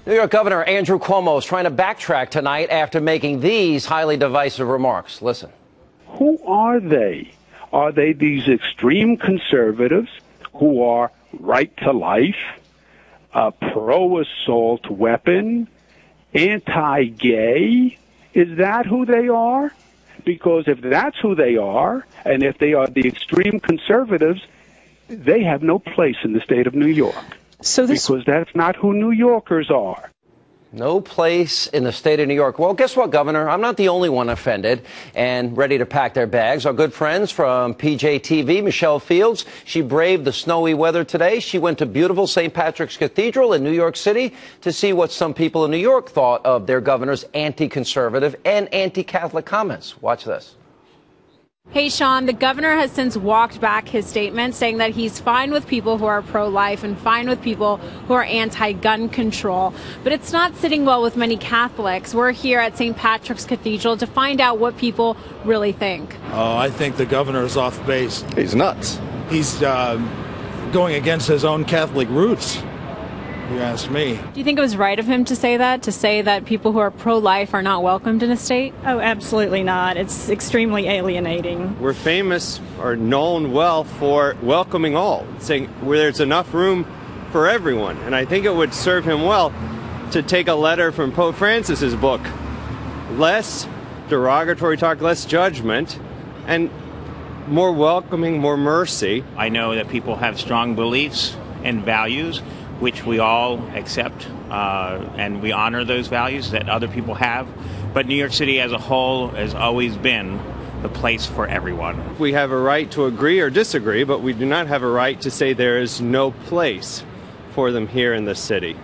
New York Governor Andrew Cuomo is trying to backtrack tonight after making these highly divisive remarks. Listen. Who are they? Are they these extreme conservatives who are right to life, pro-assault weapon, anti-gay? Is that who they are? Because if that's who they are, and if they are the extreme conservatives, they have no place in the state of New York. Because that's not who New Yorkers are. No place in the state of New York. Well, guess what, Governor? I'm not the only one offended and ready to pack their bags. Our good friends from PJTV, Michelle Fields, she braved the snowy weather today. She went to beautiful St. Patrick's Cathedral in New York City to see what some people in New York thought of their governor's anti-conservative and anti-Catholic comments. Watch this. Hey, Sean, the governor has since walked back his statement, saying that he's fine with people who are pro-life and fine with people who are anti-gun control. But it's not sitting well with many Catholics. We're here at St. Patrick's Cathedral to find out what people really think. I think the governor is off base. He's nuts. He's going against his own Catholic roots, if you ask me. Do you think it was right of him to say that people who are pro-life are not welcomed in a state? Oh, absolutely not. It's extremely alienating. We're famous or known well for welcoming all, saying where there's enough room for everyone. And I think it would serve him well to take a letter from Pope Francis's book. Less derogatory talk, less judgment, and more welcoming, more mercy. I know that people have strong beliefs and values, which we all accept, and we honor those values that other people have. But New York City as a whole has always been the place for everyone. We have a right to agree or disagree, but we do not have a right to say there is no place for them here in the city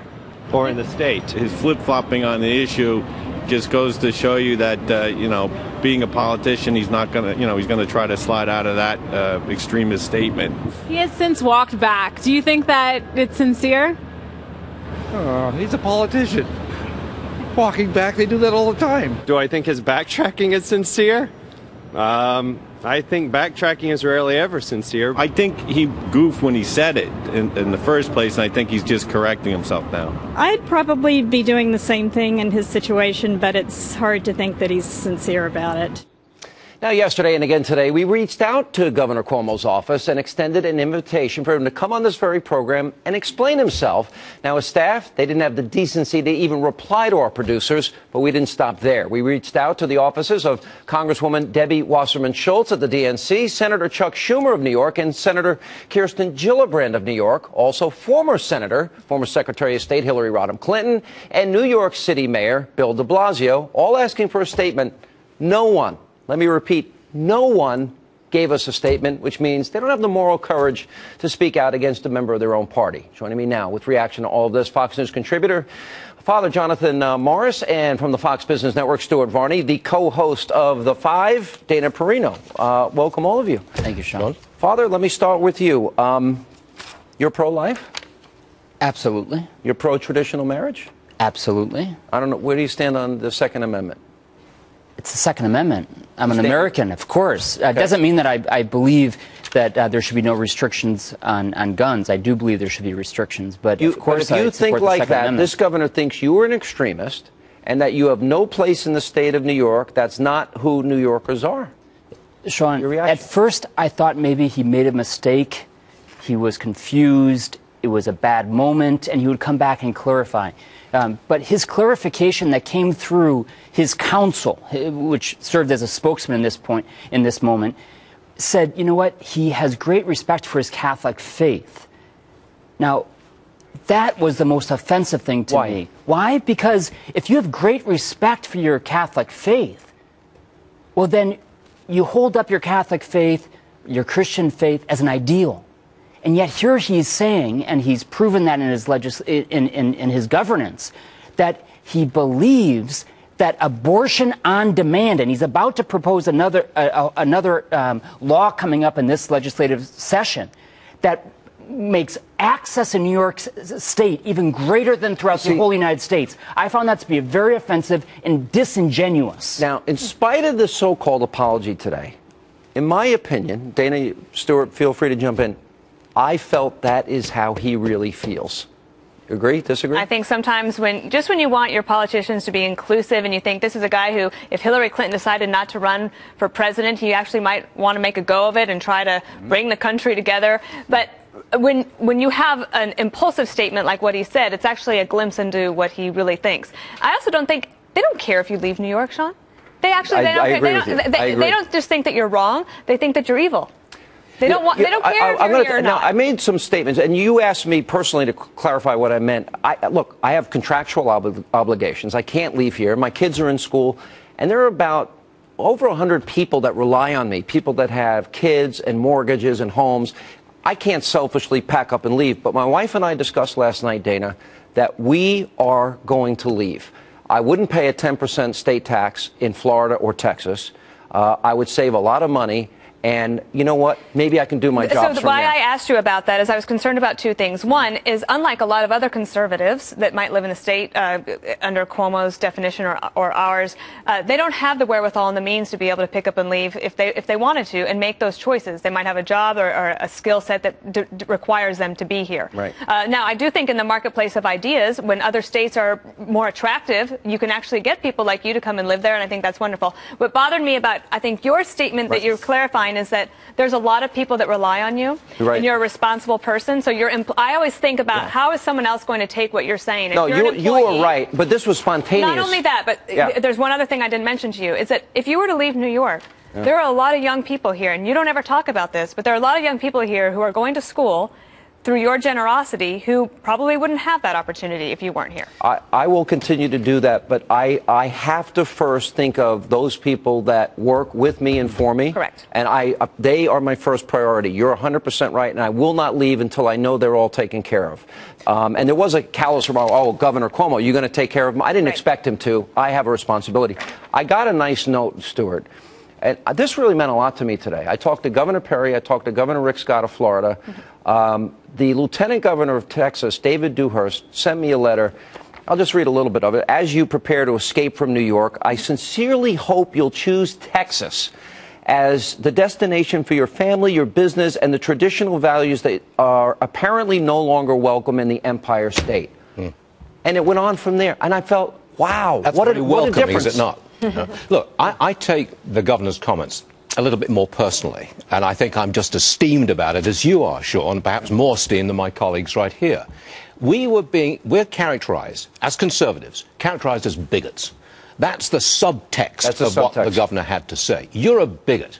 or in the state. His flip-flopping on the issue just goes to show you that, being a politician, he's not going to, he's going to try to slide out of that extremist statement. He has since walked back. Do you think that it's sincere? He's a politician. Walking back, they do that all the time. Do I think his backtracking is sincere? I think backtracking is rarely ever sincere. I think he goofed when he said it in the first place, and I think he's just correcting himself now. I'd probably be doing the same thing in his situation, but it's hard to think that he's sincere about it. Now, yesterday and again today, we reached out to Governor Cuomo's office and extended an invitation for him to come on this very program and explain himself. Now, his staff, they didn't have the decency to even reply to our producers, but we didn't stop there. We reached out to the offices of Congresswoman Debbie Wasserman Schultz at the DNC, Senator Chuck Schumer of New York, and Senator Kirsten Gillibrand of New York, also former Secretary of State Hillary Rodham Clinton, and New York City Mayor Bill de Blasio, all asking for a statement. No one, let me repeat, no one gave us a statement, which means they don't have the moral courage to speak out against a member of their own party. Joining me now with reaction to all of this, Fox News contributor, Father Jonathan Morris, and from the Fox Business Network, Stuart Varney, the co-host of The Five, Dana Perino. Welcome, all of you. Thank you, Sean. Father, let me start with you. You're pro-life? Absolutely. You're pro-traditional marriage? Absolutely. I don't know. Where do you stand on the Second Amendment? It's the Second Amendment. I'm an American, of course. It doesn't mean that I believe that there should be no restrictions on guns. I do believe there should be restrictions, but of course if you think like that, this governor thinks you are an extremist and that you have no place in the state of New York. That's not who New Yorkers are. Sean, at first I thought maybe he made a mistake. He was confused. It was a bad moment, and he would come back and clarify. But his clarification that came through his counsel, which served as a spokesman in this moment, said, you know what, he has great respect for his Catholic faith. Now, that was the most offensive thing to me. Why? Because if you have great respect for your Catholic faith, well, then you hold up your Catholic faith, your Christian faith, as an ideal. And yet here he's saying, and he's proven that in his in his governance, that he believes that abortion on demand, and he's about to propose another law coming up in this legislative session that makes access in New York State even greater than throughout the whole United States. I found that to be very offensive and disingenuous. Now, in spite of the so-called apology today, in my opinion, Dana, Stuart, feel free to jump in, I felt that is how he really feels. Agree? Disagree? I think sometimes when you want your politicians to be inclusive and you think this is a guy who, if Hillary Clinton decided not to run for president, he actually might want to make a go of it and try to bring the country together. But when you have an impulsive statement like what he said, it's actually a glimpse into what he really thinks. I also don't think they don't care if you leave New York, Sean. They actually they don't just think that you're wrong. They think that you're evil. They don't care if you're here or not. Now, I made some statements, and you asked me personally to clarify what I meant. Look, I have contractual obligations. I can't leave here. My kids are in school, and there are about over 100 people that rely on me, people that have kids and mortgages and homes. I can't selfishly pack up and leave, but my wife and I discussed last night, Dana, that we are going to leave. I wouldn't pay a 10% state tax in Florida or Texas. I would save a lot of money. And you know what? Maybe I can do my job. So why I asked you about that is I was concerned about two things. One is, unlike a lot of other conservatives that might live in the state under Cuomo's definition or ours, they don't have the wherewithal and the means to be able to pick up and leave if they wanted to and make those choices. They might have a job or a skill set that requires them to be here. Right. Now, I do think in the marketplace of ideas, when other states are more attractive, you can actually get people like you to come and live there, and I think that's wonderful. What bothered me about, I think, your statement that you're clarifying is that there's a lot of people that rely on you, and you're a responsible person. So I always think about how is someone else going to take what you're saying. If no, you were right, but this was spontaneous. Not only that, but there's one other thing I didn't mention to you, is that if you were to leave New York, there are a lot of young people here, and you don't ever talk about this, but there are a lot of young people here who are going to school through your generosity who probably wouldn't have that opportunity if you weren't here. I will continue to do that, but I have to first think of those people that work with me and for me. Correct. And they are my first priority. You're 100% right, and I will not leave until I know they're all taken care of. And there was a callous remark, oh, Governor Cuomo, you're going to take care of them? I didn't expect him to. I have a responsibility. I got a nice note, Stuart. And this really meant a lot to me today. I talked to Governor Perry. I talked to Governor Rick Scott of Florida. The Lieutenant Governor of Texas, David Dewhurst, sent me a letter. I'll just read a little bit of it. As you prepare to escape from New York, I sincerely hope you'll choose Texas as the destination for your family, your business, and the traditional values that are apparently no longer welcome in the Empire State. And it went on from there. And I felt, wow, what a difference. Is it not? Look, I take the governor's comments a little bit more personally, and I think I'm just as steamed about it as you are, Sean, perhaps more steamed than my colleagues right here. We're characterized as conservatives, characterized as bigots. That's the subtext of what the governor had to say. You're a bigot.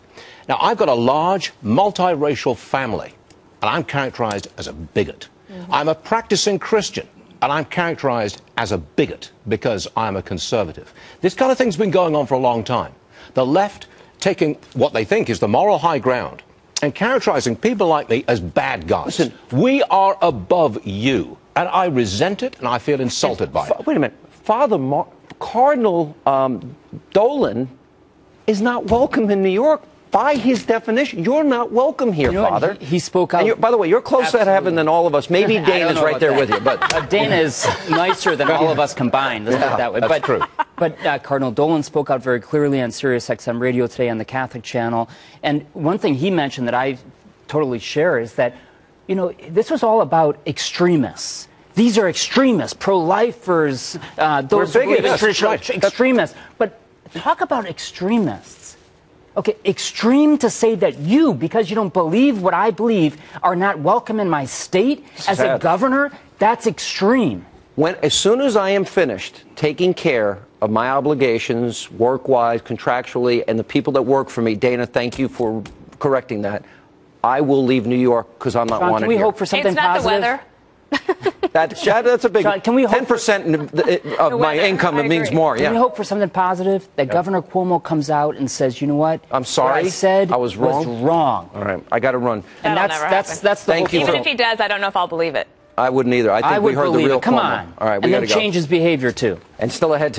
Now, I've got a large, multiracial family, and I'm characterized as a bigot. I'm a practicing Christian, and I'm characterized as a bigot because I'm a conservative. This kind of thing's been going on for a long time. The left taking what they think is the moral high ground and characterizing people like me as bad guys. Listen, we are above you, and I resent it, and I feel insulted by it. Wait a minute. Cardinal Dolan is not welcome in New York. By his definition, you're not welcome here, Father. He spoke out. And by the way, you're closer to heaven than all of us. Maybe Dana's right there with you. But Dana is nicer than all of us combined. Let's put it that way. That's true. But Cardinal Dolan spoke out very clearly on Sirius XM radio today on the Catholic channel. And one thing he mentioned that I totally share is that, this was all about extremists. These are extremists, pro-lifers, those who believe in traditional extremists. But talk about extremists. Okay, extreme to say that you, because you don't believe what I believe, are not welcome in my state as a governor, that's extreme. As soon as I am finished taking care of my obligations, work-wise, contractually, and the people that work for me, Dana, thank you for correcting that, I will leave New York because I'm not wanted here. Can we hope for something positive? It's not the weather. That's a big one. Can we hope 10% of my income, it means more. Can we hope for something positive? That Governor Cuomo comes out and says, you know what? I'm sorry. What I said I was wrong. Was wrong. All right. I got to run. And that's the Thank you. Even if he does, I don't know if I'll believe it. I wouldn't either. I think we heard the real Come Cuomo. on. All right. And then change his behavior, too. And still ahead